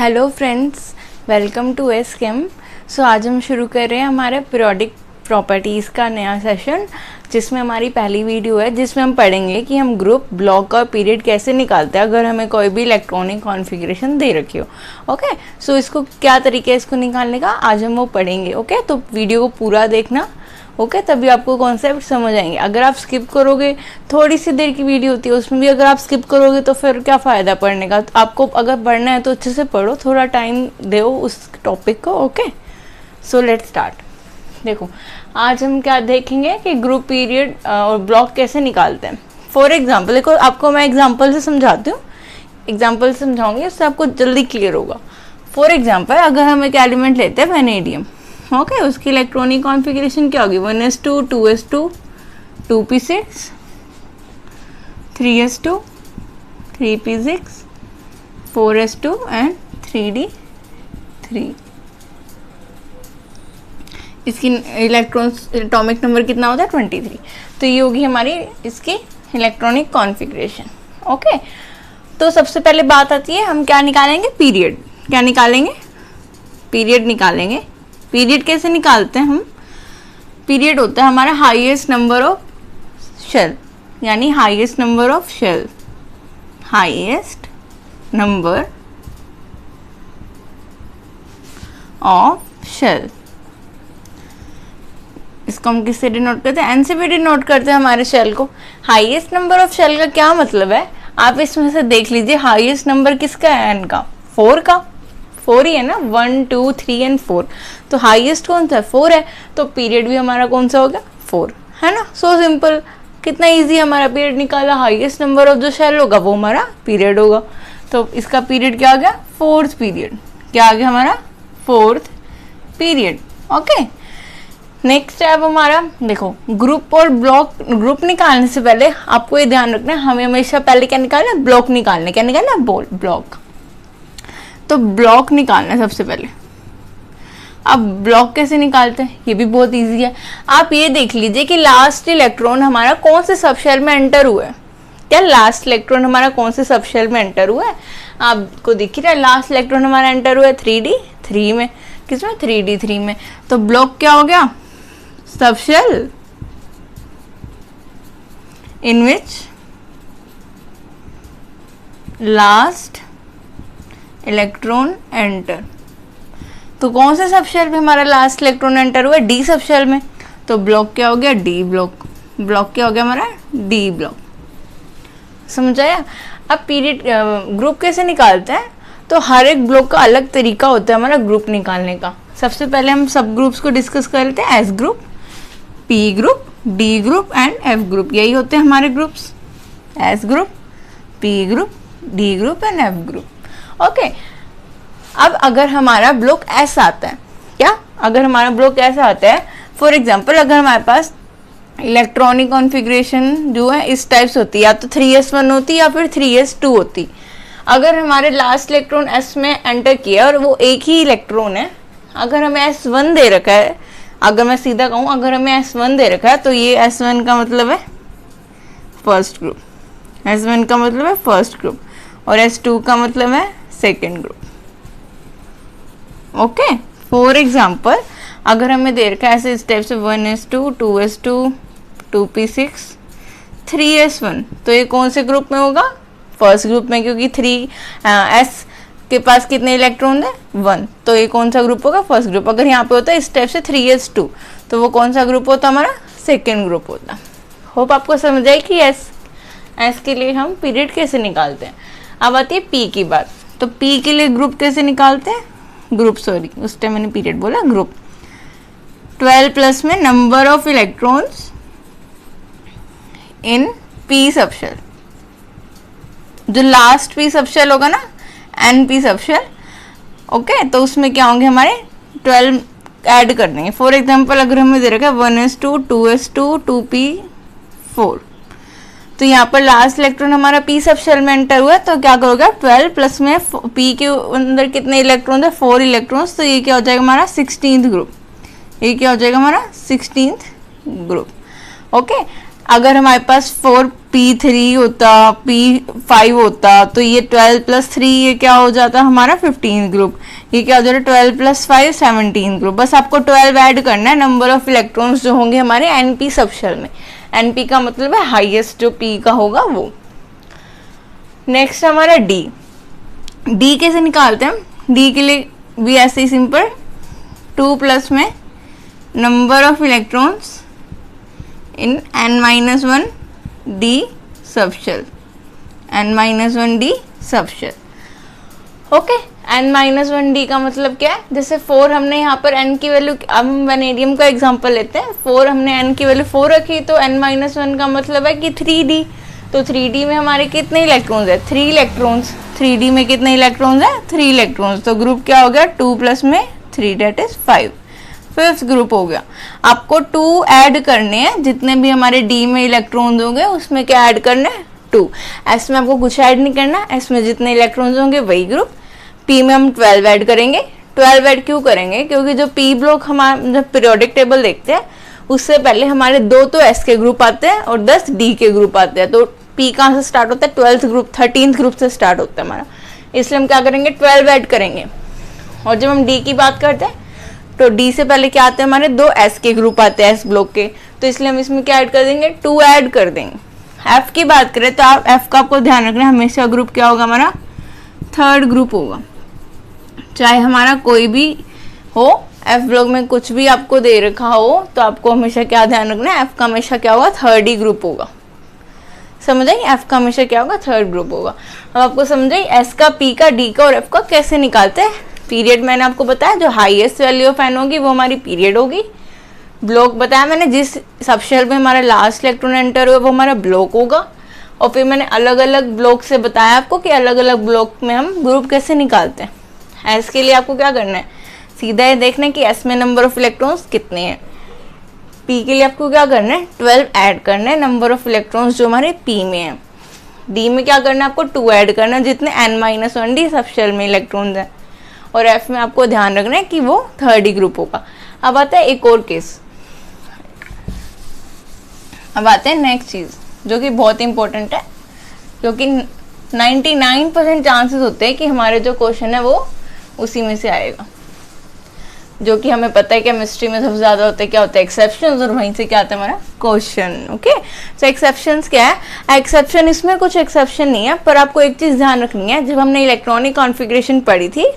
Hello friends, welcome to S Cam. So आज हम शुरू कर रहे हैं हमारे पीरियोडिक प्रॉपर्टीज़ का नया सेशन, जिसमें हमारी पहली वीडियो है जिसमें हम पढ़ेंगे कि हम ग्रुप, ब्लॉक और पीरियड कैसे निकालते हैं अगर हमें कोई भी इलेक्ट्रॉनिक कॉन्फ़िगरेशन दे रखी हो। ओके, सो इसको क्या तरीके है इसको निकालने का आज हम वो पढ़ेंगे। ओके, तो वीडियो को पूरा देखना। ओके, तभी आपको कॉन्सेप्ट समझ आएंगे। अगर आप स्किप करोगे, थोड़ी सी देर की वीडियो होती है उसमें भी अगर आप स्किप करोगे तो फिर क्या फ़ायदा पढ़ने का। तो आपको अगर पढ़ना है तो अच्छे से पढ़ो, थोड़ा टाइम दो उस टॉपिक को। Okay, so let's start. देखो, आज हम क्या देखेंगे कि ग्रुप, पीरियड और ब्लॉक कैसे निकालते हैं। फॉर एग्जाम्पल, देखो आपको मैं एग्जाम्पल से समझाती हूँ, एग्जाम्पल से समझाऊंगी, उससे आपको जल्दी क्लियर होगा। फॉर एग्जाम्पल, अगर हम एक एलिमेंट लेते हैं वेनेडियम, ओके, उसकी इलेक्ट्रॉनिक कॉन्फ़िगरेशन क्या होगी? 1s2, 2s2, 2p6, 3s2, 3p6, 4s2 and 3d3। इसकी इलेक्ट्रॉन्स एटॉमिक नंबर कितना होता है? 23। तो ये होगी हमारी इसकी इलेक्ट्रॉनिक कॉन्फ़िगरेशन। ओके, तो सबसे पहले बात आती है हम क्या निकालेंगे? पीरियड। क्या निकालेंगे? पीरियड निकालेंगे। पीरियड कैसे निकालते हैं हम? पीरियड होता है हमारा हाईएस्ट नंबर ऑफ शेल, यानी highest number of shell, highest number of shell. इसको हम किससे डिनोट करते हैं? एन से भी डिनोट करते हैं हमारे शेल को। हाईएस्ट नंबर ऑफ शेल का क्या मतलब है? आप इसमें से देख लीजिए, हाईएस्ट नंबर किसका है? एन का, 4 का। 4 ही है ना, 1, 2, 3 एंड 4। तो हाईएस्ट कौन सा है? 4 है। तो पीरियड भी हमारा कौन सा हो गया? 4, है ना। सो सिंपल, कितना इजी हमारा पीरियड निकाला। हाईएस्ट नंबर ऑफ जो शेल होगा वो हमारा पीरियड होगा। तो इसका पीरियड क्या आ गया? 4th period. क्या आ गया हमारा? 4th period. Okay, next step हमारा, देखो ग्रुप और ब्लॉक। ग्रुप निकालने से पहले आपको ये ध्यान रखना है, हमें हमेशा पहले क्या निकालना है? ब्लॉक निकालना है। क्या निकालना है? ब्लॉक। तो ब्लॉक निकालना है सबसे पहले। अब ब्लॉक कैसे निकालते हैं? ये भी बहुत इजी है। आप ये देख लीजिए कि लास्ट इलेक्ट्रॉन हमारा कौन से सबशेल में एंटर हुआ है। क्या लास्ट इलेक्ट्रॉन हमारा कौन से सबशेल में एंटर हुआ है? आपको दिख रहा है लास्ट इलेक्ट्रॉन हमारा एंटर हुआ है 3d3 में। किसमें? 3d3 में। तो ब्लॉक क्या हो गया? सबशेल इन विच लास्ट इलेक्ट्रॉन एंटर। तो कौन से सबशेल में हमारा लास्ट इलेक्ट्रॉन एंटर हुआ है? डी सबशेल में। तो ब्लॉक क्या हो गया? D block. ब्लॉक क्या हो गया हमारा? D block. समझ आया? अब पीरियड, ग्रुप कैसे निकालते हैं? तो हर एक ब्लॉक का अलग तरीका होता है हमारा ग्रुप निकालने का। सबसे पहले हम सब ग्रुप्स को डिस्कस कर लेते हैं। S group, P group, D group and F group. यही होते हैं हमारे groups. S group, P group, D group and F group. Okay, अब अगर हमारा ब्लॉक एस आता है, क्या? अगर हमारा ब्लॉक ऐसा आता है, फॉर एग्जांपल अगर हमारे पास इलेक्ट्रॉनिक कॉन्फ़िगरेशन जो है इस टाइप से होती है, या तो 3s1 होती या फिर 3s2 होती। अगर हमारे लास्ट इलेक्ट्रॉन s में एंटर किया और वो एक ही इलेक्ट्रॉन है, अगर हमें s1 दे रखा है, अगर मैं सीधा कहूँ अगर हमें s1 दे रखा है तो ये s1 का मतलब है फर्स्ट ग्रुप, s1 का मतलब है फर्स्ट ग्रुप और s2 का मतलब है second group. Okay, for example अगर हमें दे रखा है ऐसे स्टेप से 1s2, 2s2, 2p6, 3s1, तो ये कौन से ग्रुप में होगा? फर्स्ट ग्रुप में, क्योंकि s के पास कितने इलेक्ट्रॉन है? 1। तो ये कौन सा ग्रुप होगा? First group. अगर यहाँ पे होता है स्टेप से 3s2, तो वो कौन सा ग्रुप होता? हमारा सेकेंड ग्रुप होता। होप आपको समझ आई कि एस के लिए हम पीरियड कैसे निकालते हैं। अब आती है पी की बात। तो पी के लिए ग्रुप कैसे निकालते हैं? ग्रुप, सॉरी उस टाइम मैंने पीरियड बोला, ग्रुप। 12 प्लस में number of electrons in P subshell. जो लास्ट पी सबशेल होगा ना, एन पी सबशेल, ओके, तो उसमें क्या होंगे? हमारे 12 ऐड कर देंगे। फॉर एग्जांपल अगर हमें दे रखा है 1s2, 2s2, 2p4, तो यहाँ पर लास्ट इलेक्ट्रॉन हमारा पी सबशेल में एंटर हुआ है, तो क्या करोगे? 12 प्लस में पी के अंदर कितने इलेक्ट्रॉन है? 4 इलेक्ट्रॉन्स। तो ये क्या हो जाएगा? हमारा 16th ग्रुप। ये क्या हो जाएगा? हमारा 16th ग्रुप। ओके, अगर हमारे पास 4p3 होता, p5 होता, तो ये 12 + 3 ये क्या हो जाता हमारा 15 ग्रुप। ये क्या हो जाता 12 + 5 17 ग्रुप। बस आपको 12 ऐड करना है नंबर ऑफ इलेक्ट्रॉन्स जो होंगे हमारे एनपी सब शेल में। एनपी का मतलब है हाईएस्ट जो पी का होगा वो। नेक्स्ट हमारा डी। डी कैसे निकालते हैं? डी के लिए भी ऐसे ही सिंपल, 2 में number of electrons in n-1 D subshell, n-1 D subshell. Okay, n-1 D का मतलब क्या है? जैसे 4 हमने यहाँ पर n की वैल्यू, अब हम वैनेडियम का एग्जांपल लेते हैं, 4 हमने n की वैल्यू 4 रखी, तो n-1 का मतलब है कि 3d। तो 3d में हमारे कितने इलेक्ट्रॉन्स है? 3 इलेक्ट्रॉन्स। 3d में कितने इलेक्ट्रॉन्स है? 3 इलेक्ट्रॉन्स। तो ग्रुप क्या हो गया? 2 में 3 डेट इज 5। फिफ्थ ग्रुप हो गया। आपको 2 ऐड करने हैं, जितने भी हमारे डी में इलेक्ट्रॉन्स होंगे उसमें क्या ऐड करना है? 2। एस में आपको कुछ ऐड नहीं करना, एस में जितने इलेक्ट्रॉन्स होंगे वही ग्रुप। पी में हम 12 ऐड करेंगे। 12 ऐड क्यों करेंगे? क्योंकि जो पी ब्लॉक हमारा जब पीरियोडिक टेबल देखते हैं उससे पहले हमारे 2 तो एस के ग्रुप आते हैं और 10 डी के ग्रुप आते हैं। तो पी कहाँ से स्टार्ट होता है? 12th ग्रुप, 13th ग्रुप से स्टार्ट होता है हमारा। इसलिए हम क्या करेंगे? 12 ऐड करेंगे। और जब हम डी की बात करते हैं तो डी से पहले क्या आते हैं हमारे? 2 एस के ग्रुप आते हैं एस ब्लॉक के, तो इसलिए हम इसमें क्या ऐड कर देंगे? 2 ऐड कर देंगे। एफ की बात करें तो आप एफ का आपको ध्यान रखना है, हमेशा ग्रुप क्या होगा हमारा? 3rd ग्रुप होगा। चाहे हमारा कोई भी हो, एफ ब्लॉक में कुछ भी आपको दे रखा हो तो आपको हमेशा क्या ध्यान रखना है? एफ का हमेशा क्या होगा? 3rd ही ग्रुप होगा। समझ आई? एफ का हमेशा क्या होगा? 3rd ग्रुप होगा। अब आपको समझ आई एस का, पी का, डी का और एफ का कैसे निकालते हैं? पीरियड मैंने आपको बताया, जो हाईएस्ट वैल्यू ऑफ एन होगी वो हमारी पीरियड होगी। ब्लॉक बताया मैंने, जिस सबशेल में हमारा लास्ट इलेक्ट्रॉन एंटर हुआ वो हमारा ब्लॉक होगा। और फिर मैंने अलग अलग ब्लॉक से बताया आपको कि अलग अलग ब्लॉक में हम ग्रुप कैसे निकालते हैं। एस के लिए आपको क्या करना है? सीधा ये देखना है कि एस में नंबर ऑफ इलेक्ट्रॉन्स कितने हैं। पी के लिए आपको क्या करना है? 12 ऐड करना है नंबर ऑफ इलेक्ट्रॉन्स जो हमारे पी में है। डी में क्या करना है? आपको 2 ऐड करना है, जितने n-1 डी सबशेल में इलेक्ट्रॉन्स हैं। और एफ में आपको ध्यान रखना है कि वो 3rd ग्रुप होगा। अब आता है एक और केस। अब आते हैं नेक्स्ट चीज जो कि बहुत इंपॉर्टेंट है, क्योंकि 99% चांसेस होते हैं कि हमारे जो क्वेश्चन है वो उसी में से आएगा, जो कि हमें पता है केमिस्ट्री में सबसे ज्यादा होता है क्या होता है? एक्सेप्शंस, और वहीं से क्या आता है हमारा क्वेश्चन। ओके, तो एक्सेप्शंस क्या है? एक्सेप्शन, इसमें कुछ एक्सेप्शन नहीं है, पर आपको एक चीज ध्यान रखनी है। जब हमने इलेक्ट्रॉनिक कॉन्फ़िगरेशन पढ़ी थी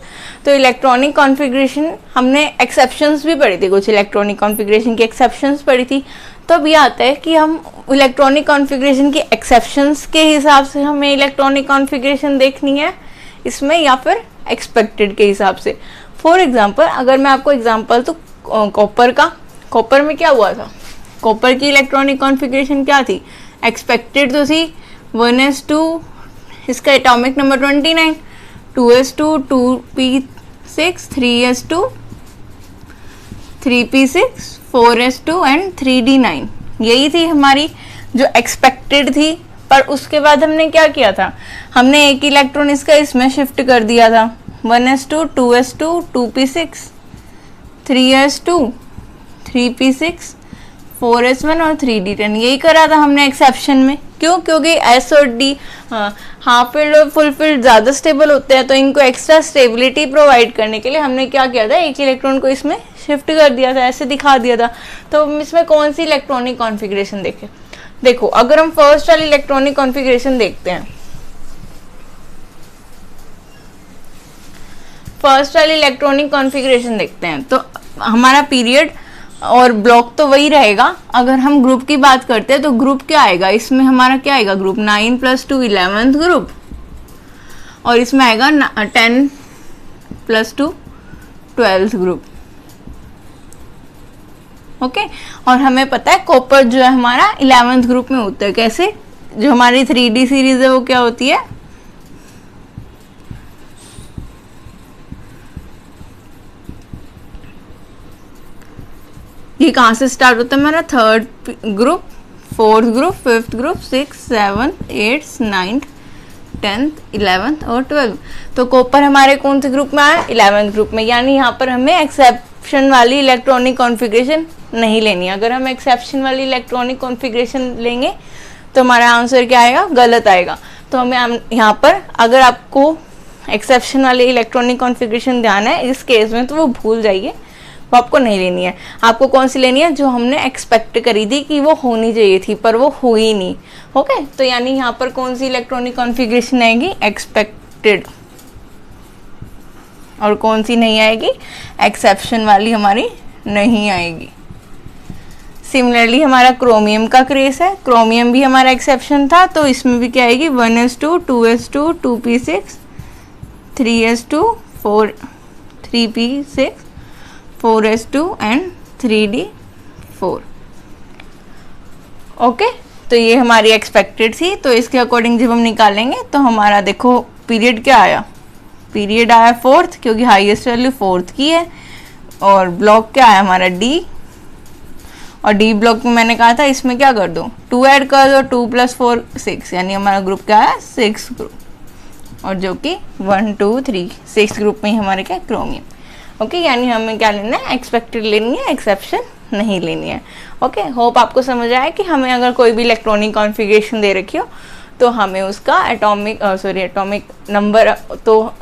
तो इलेक्ट्रॉनिक कॉन्फ़िगरेशन हमने एक्सेप्शंस भी पढ़ी थी, कुछ इलेक्ट्रॉनिक कॉन्फ़िगरेशन की एक्सेप्शंस पढ़ी थी। तो अब ये आता है कि हम इलेक्ट्रॉनिक कॉन्फ़िगरेशन के एक्सेप्शंस के हिसाब से हमें इलेक्ट्रॉनिक कॉन्फ़िगरेशन देखनी है इसमें, या फिर एक्सपेक्टेड के हिसाब से। फॉर एग्जाम्पल, अगर मैं आपको एग्जाम्पल तो कॉपर का, कॉपर में क्या हुआ था? कॉपर की इलेक्ट्रॉनिक कॉन्फ़िगरेशन क्या थी? एक्सपेक्टेड तो थी 1s2, इसका atomic number 29, 2s2, 2p6, 3s2, 3p6, 4s2 and 3d9। यही थी हमारी जो एक्सपेक्टेड थी। पर उसके बाद हमने क्या किया था? हमने एक इलेक्ट्रॉन इसका इसमें शिफ्ट कर दिया था, 1s2, 2s2, 2p6, 3s2, 3p6, 4s1 और 3d10। यही करा था हमने एक्सेप्शन में। क्यों? क्योंकि एस और डी हाफ फील्ड और फुल फील्ड ज़्यादा स्टेबल होते हैं, तो इनको एक्स्ट्रा स्टेबिलिटी प्रोवाइड करने के लिए हमने क्या किया था? एक इलेक्ट्रॉन को इसमें शिफ्ट कर दिया था, ऐसे दिखा दिया था। तो हम इसमें कौन सी इलेक्ट्रॉनिक कॉन्फ़िगरेशन देखें? देखो, अगर हम फर्स्ट वाली इलेक्ट्रॉनिक कॉन्फ़िगरेशन देखते हैं, फर्स्ट वाली इलेक्ट्रॉनिक कॉन्फ़िगरेशन देखते हैं तो हमारा पीरियड और ब्लॉक तो वही रहेगा। अगर हम ग्रुप की बात करते हैं तो ग्रुप क्या आएगा? इसमें हमारा क्या आएगा? ग्रुप 9 + 2 11th ग्रुप, और इसमें आएगा 10 + 2 12th ग्रुप। ओके, और हमें पता है कॉपर जो है हमारा 11th ग्रुप में होता है। कैसे? जो हमारी 3D सीरीज है वो क्या होती है? ये कहाँ से स्टार्ट होता है हमारा? 3rd group, 4th group, 5th group, 6, 7, 8, 9, 10th, 11th और 12th। तो कॉपर हमारे कौन से ग्रुप में आया? 11th ग्रुप में। यानी यहाँ पर हमें एक्सेप्शन एक्सेप्शन वाली इलेक्ट्रॉनिक कॉन्फ़िगरेशन नहीं लेनी है। अगर हम एक्सेप्शन वाली इलेक्ट्रॉनिक कॉन्फ़िगरेशन लेंगे तो हमारा आंसर क्या आएगा, गलत आएगा। तो हमें यहाँ पर अगर आपको एक्सेप्शन वाली इलेक्ट्रॉनिक कॉन्फ़िगरेशन ध्यान है इस केस में, तो वो भूल जाइए, वो आपको नहीं लेनी है। आपको कौन सी लेनी है, जो हमने एक्सपेक्ट करी थी कि वो होनी चाहिए थी पर वो हुई नहीं। ओके, तो यानी यहाँ पर कौन सी इलेक्ट्रॉनिक कॉन्फ़िगरेशन आएगी, एक्सपेक्टेड, और कौन सी नहीं आएगी, एक्सेप्शन वाली हमारी नहीं आएगी। सिमिलरली हमारा क्रोमियम का केस है, क्रोमियम भी हमारा एक्सेप्शन था, तो इसमें भी क्या आएगी, 1s2 2s2 2p6 3s2 4 3p6 4s2 and 3d4। Okay, तो ये हमारी एक्सपेक्टेड थी। तो इसके अकॉर्डिंग जब हम निकालेंगे तो हमारा देखो पीरियड क्या आया, पीरियड आया 4th, क्योंकि हाईएस्ट वैल्यू 4th की है। और ब्लॉक क्या आया हमारा D, और D ब्लॉक में मैंने कहा था इसमें क्या कर दो, 2 ऐड कर दो, 2 + 4 6, यानी हमारा ग्रुप क्या है, 6 ग्रुप, और जो कि 1 2 3 6 ग्रुप में ही हमारे क्या, क्रोमियम। ओके, यानी हमें क्या लेना है, एक्सपेक्टेड लेनी है, एक्सेप्शन नहीं लेनी है। ओके, होप आपको समझ आया कि हमें अगर कोई भी इलेक्ट्रॉनिक कॉन्फ़िगरेशन दे रखी हो तो हमें उसका एटॉमिक नंबर, तो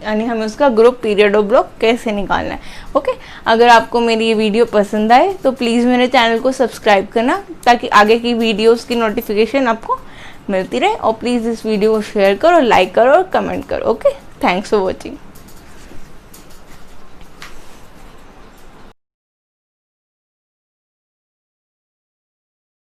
यानी हमें उसका ग्रुप, पीरियड और ब्लॉक कैसे निकालना है। ओके, अगर आपको मेरी ये वीडियो पसंद आए तो प्लीज़ मेरे चैनल को सब्सक्राइब करना, ताकि आगे की वीडियोस की नोटिफिकेशन आपको मिलती रहे। और प्लीज़ इस वीडियो को शेयर करो, लाइक करो और कमेंट करो। Okay, thanks for watching.